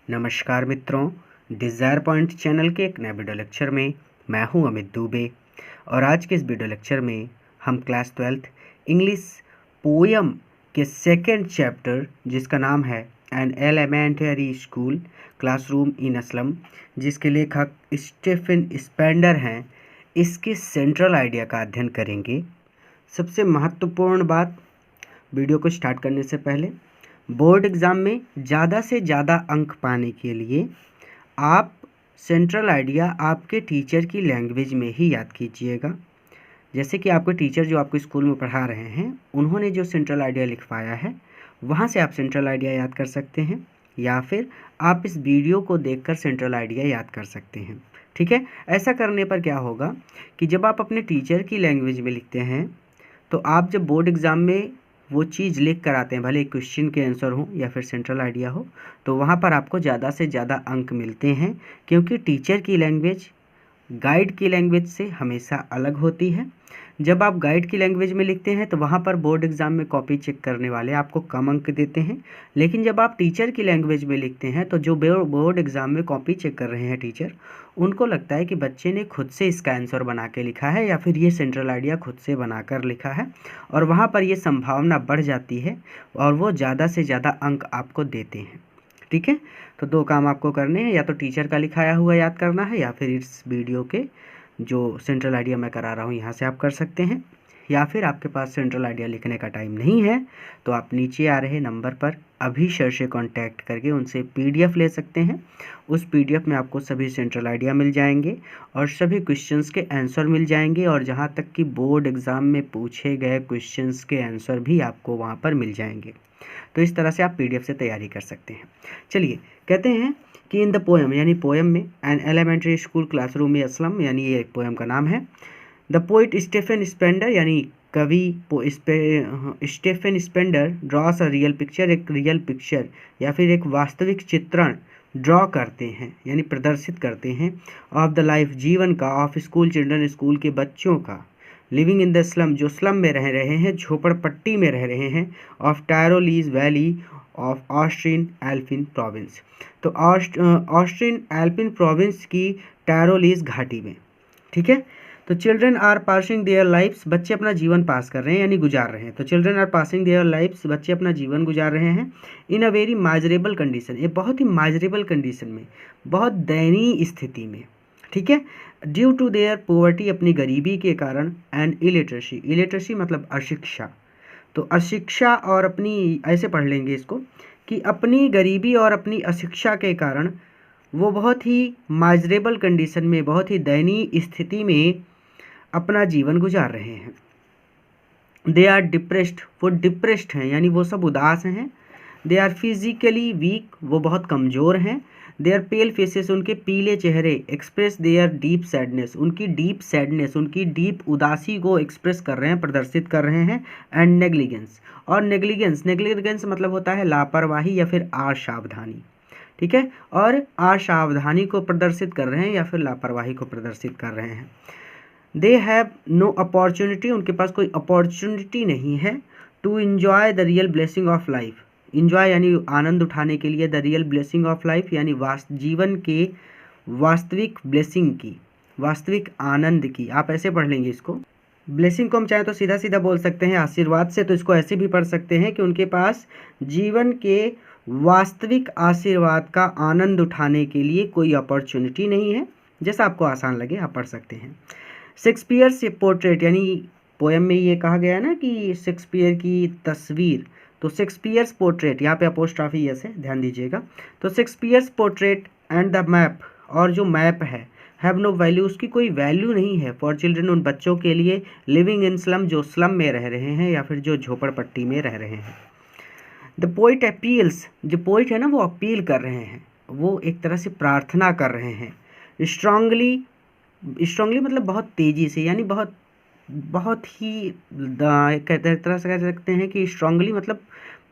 नमस्कार मित्रों, desire point channel के एक नए वीडियो लेक्चर में मैं हूं अमित दुबे। और आज के इस वीडियो लेक्चर में हम क्लास 12th इंग्लिश पोयम के सेकंड चैप्टर, जिसका नाम है an elementary school classroom in Aslam, जिसके लेखक स्टीफन स्पेंडर हैं, इसके सेंट्रल आइडिया का अध्ययन करेंगे। सबसे महत्वपूर्ण बात, वीडियो को स्टार्ट करने से पहले, बोर्ड एग्ज़ाम में ज़्यादा से ज़्यादा अंक पाने के लिए आप सेंट्रल आइडिया आपके टीचर की लैंग्वेज में ही याद कीजिएगा। जैसे कि आपके टीचर जो आपको स्कूल में पढ़ा रहे हैं, उन्होंने जो सेंट्रल आइडिया लिखवाया है, वहाँ से आप सेंट्रल आइडिया याद कर सकते हैं, या फिर आप इस वीडियो को देखकर सेंट्रल आइडिया याद कर सकते हैं। ठीक है। ऐसा करने पर क्या होगा कि जब आप अपने टीचर की लैंग्वेज में लिखते हैं, तो आप जब बोर्ड एग्ज़ाम में वो चीज़ लिख कर आते हैं, भले क्वेश्चन के आंसर हो या फिर सेंट्रल आइडिया हो, तो वहाँ पर आपको ज़्यादा से ज़्यादा अंक मिलते हैं, क्योंकि टीचर की लैंग्वेज गाइड की लैंग्वेज से हमेशा अलग होती है। जब आप गाइड की लैंग्वेज में लिखते हैं तो वहाँ पर बोर्ड एग्ज़ाम में कॉपी चेक करने वाले आपको कम अंक देते हैं, लेकिन जब आप टीचर की लैंग्वेज में लिखते हैं तो जो बोर्ड एग्ज़ाम में कॉपी चेक कर रहे हैं टीचर, उनको लगता है कि बच्चे ने खुद से इसका आंसर बना के लिखा है, या फिर ये सेंट्रल आइडिया खुद से बनाकर लिखा है, और वहाँ पर ये संभावना बढ़ जाती है और वो ज़्यादा से ज़्यादा अंक आपको देते हैं। ठीक है। तो दो काम आपको करने हैं, या तो टीचर का लिखाया हुआ याद करना है, या फिर इस वीडियो के जो सेंट्रल आइडिया मैं करा रहा हूँ यहाँ से आप कर सकते हैं। या फिर आपके पास सेंट्रल आइडिया लिखने का टाइम नहीं है तो आप नीचे आ रहे नंबर पर अभी सर से कांटेक्ट करके उनसे पीडीएफ ले सकते हैं। उस पीडीएफ में आपको सभी सेंट्रल आइडिया मिल जाएंगे और सभी क्वेश्चंस के आंसर मिल जाएंगे, और जहाँ तक कि बोर्ड एग्ज़ाम में पूछे गए क्वेश्चंस के आंसर भी आपको वहाँ पर मिल जाएंगे। तो इस तरह से आप पीडीएफ से तैयारी कर सकते हैं। चलिए, कहते हैं कि इन द पोएम, यानी पोएम में, an elementary school classroom in Aslam, यानी ये एक पोएम का नाम है। द पोइट स्टीफन स्पेंडर, यानी कवि Stephen Spender draws a real picture, एक रियल पिक्चर या फिर एक वास्तविक चित्रण ड्रॉ करते हैं, यानी प्रदर्शित करते हैं, ऑफ द लाइफ, जीवन का, ऑफ स्कूल चिल्ड्रन, स्कूल के बच्चों का, लिविंग इन द स्लम, जो स्लम में रह रहे हैं, झोपड़पट्टी में रह रहे हैं, of Tyrolese valley of Austrian Alpine province, तो ऑस्ट्रियन एल्पिन प्रोविंस की टायरोलीज घाटी में। ठीक है। तो children are passing their lives, बच्चे अपना जीवन पास कर रहे हैं, यानी गुजार रहे हैं। तो children are passing their lives, बच्चे अपना जीवन गुजार रहे हैं, in a very miserable condition, ये बहुत ही माइजरेबल कंडीशन में, बहुत दयनीय स्थिति में। ठीक है। ड्यू टू देयर पॉवर्टी, अपनी गरीबी के कारण, एंड इलिटरेसी, इलिटरेसी मतलब अशिक्षा, तो अशिक्षा और अपनी, ऐसे पढ़ लेंगे इसको, कि अपनी गरीबी और अपनी अशिक्षा के कारण वो बहुत ही माइजरेबल कंडीशन में, बहुत ही दयनीय स्थिति में अपना जीवन गुजार रहे हैं। दे आर डिप्रेस्ड, वो डिप्रेस्ड हैं, यानी वो सब उदास हैं। दे आर फिजिकली वीक, वो बहुत कमज़ोर हैं। दे आर पेल फेसेस, उनके पीले चेहरे, एक्सप्रेस देयर डीप सैडनेस, उनकी डीप सैडनेस, उनकी डीप उदासी को एक्सप्रेस कर रहे हैं, प्रदर्शित कर रहे हैं। एंड नेग्लिजेंस, और नेग्लिजेंस, नेग्लिजेंस मतलब होता है लापरवाही या फिर असावधानी। ठीक है। और असावधानी को प्रदर्शित कर रहे हैं या फिर लापरवाही को प्रदर्शित कर रहे हैं। दे हैव नो अपॉर्चुनिटी, उनके पास कोई अपॉर्चुनिटी नहीं है, to enjoy the real blessing of life, enjoy यानी आनंद उठाने के लिए, the real blessing of life यानी जीवन के वास्तविक ब्लेसिंग की, वास्तविक आनंद की। आप ऐसे पढ़ लेंगे इसको। ब्लेसिंग को हम चाहें तो सीधा सीधा बोल सकते हैं आशीर्वाद से, तो इसको ऐसे भी पढ़ सकते हैं कि उनके पास जीवन के वास्तविक आशीर्वाद का आनंद उठाने के लिए कोई अपॉर्चुनिटी नहीं है। जैसा आपको आसान लगे आप पढ़ सकते हैं। शेक्सपियर से पोर्ट्रेट, यानी पोएम में ये कहा गया है ना कि शेक्सपियर की तस्वीर, तो शेक्सपियर्स पोर्ट्रेट, यहाँ पे अपोस्ट्रॉफी यस है, ध्यान दीजिएगा। तो Shakespeare's portrait and the map, और जो मैप है, हैव नो वैल्यू, उसकी कोई वैल्यू नहीं है, फॉर चिल्ड्रन, उन बच्चों के लिए, लिविंग इन स्लम, जो स्लम में रह रहे हैं या फिर जो झोपड़पट्टी में रह रहे हैं। द पोइट अपील्स, जो पोइट है ना वो अपील कर रहे हैं, वो एक तरह से प्रार्थना कर रहे हैं। स्ट्रांगली, स्ट्रांगली मतलब बहुत तेज़ी से, यानी बहुत बहुत ही एक तरह से कह सकते हैं कि स्ट्रांगली मतलब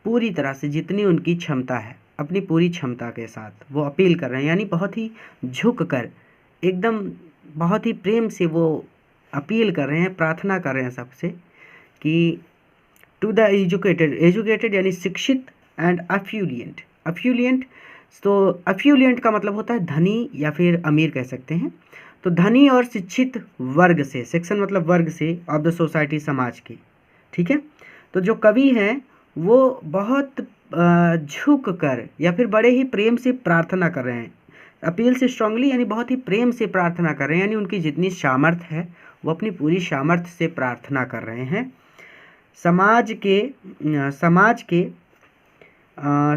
पूरी तरह से, जितनी उनकी क्षमता है, अपनी पूरी क्षमता के साथ वो अपील कर रहे हैं, यानी बहुत ही झुक कर, एकदम बहुत ही प्रेम से वो अपील कर रहे हैं, प्रार्थना कर रहे हैं सबसे, कि टू द एजुकेटेड, एजुकेटेड यानी शिक्षित, एंड अफ्लुएंट, अफ्लुएंट तो अफ्लुएंट का मतलब होता है धनी या फिर अमीर कह सकते हैं। तो धनी और शिक्षित वर्ग से, सेक्शन मतलब वर्ग से, ऑफ द सोसाइटी, समाज की, ठीक है। तो जो कवि हैं वो बहुत झुक कर या फिर बड़े ही प्रेम से प्रार्थना कर रहे हैं, अपील से स्ट्रांगली, यानी बहुत ही प्रेम से प्रार्थना कर रहे हैं, यानी उनकी जितनी सामर्थ्य है वो अपनी पूरी सामर्थ्य से प्रार्थना कर रहे हैं समाज के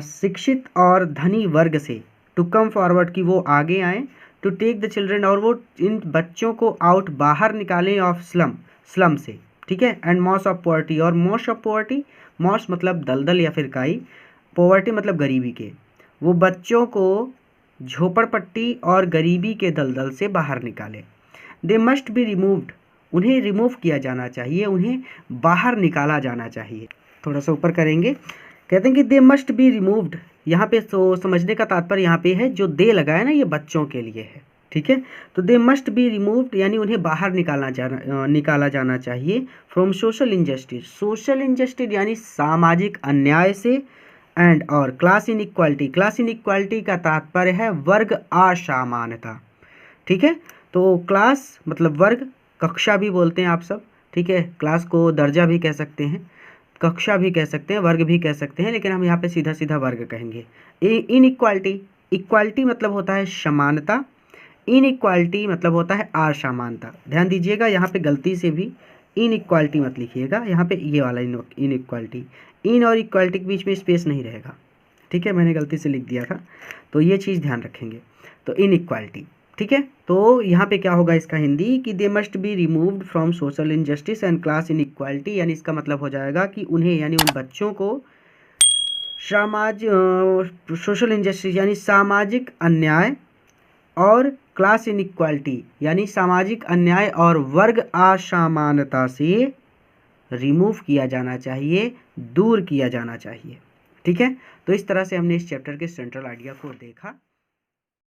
शिक्षित और धनी वर्ग से, टू कम फॉरवर्ड, की वो आगे आए, टू टेक द चिल्ड्रन, और वो इन बच्चों को आउट, बाहर निकालें, ऑफ स्लम से, ठीक है, एंड मॉस ऑफ पॉवर्टी, और मॉस ऑफ पॉवर्टी, मॉस मतलब दलदल या फिर काई, पॉवर्टी मतलब गरीबी के, वो बच्चों को झोपड़पट्टी और गरीबी के दलदल से बाहर निकाले। दे मस्ट बी रिमूव्ड, उन्हें रिमूव किया जाना चाहिए, उन्हें बाहर निकाला जाना चाहिए। थोड़ा सा ऊपर करेंगे, कहते हैं कि दे मस्ट बी रिमूव्ड, यहाँ पे तो समझने का तात्पर्य यहाँ पे है, जो दे लगा है ना ये बच्चों के लिए है, ठीक है। तो दे मस्ट बी रिमूव्ड यानी उन्हें बाहर निकाला जाना चाहिए, from social injustice, social injustice यानी सामाजिक अन्याय से, एंड और क्लास इनइक्वालिटी, क्लास इनइक्वालिटी का तात्पर्य है वर्ग असमानता, ठीक है। तो क्लास मतलब वर्ग, कक्षा भी बोलते हैं आप सब, ठीक है, क्लास को दर्जा भी कह सकते हैं, कक्षा भी कह सकते हैं, वर्ग भी कह सकते हैं, लेकिन हम यहाँ पे सीधा सीधा वर्ग कहेंगे। इनइक्वालिटी, इक्वालिटी मतलब होता है समानता, इनइक्वालिटी मतलब होता है असमानता। ध्यान दीजिएगा यहाँ पे गलती से भी इनइक्वालिटी मत लिखिएगा, यहाँ पे ये वाला इनइक्वालिटी, इन और इक्वालिटी के बीच में स्पेस नहीं रहेगा, ठीक है, मैंने गलती से लिख दिया था, तो ये चीज़ ध्यान रखेंगे। तो इनइक्वालिटी, ठीक है। तो यहाँ पे क्या होगा इसका हिंदी कि they must be removed from social injustice and class inequality, यानी इसका मतलब हो जाएगा कि उन्हें, यानी उन बच्चों को सोशल इनजस्टिस यानी सामाजिक अन्याय और क्लास इनइक्वालिटी यानी सामाजिक अन्याय और वर्ग असमानता से रिमूव किया जाना चाहिए, दूर किया जाना चाहिए, ठीक है। तो इस तरह से हमने इस चैप्टर के सेंट्रल आइडिया को देखा।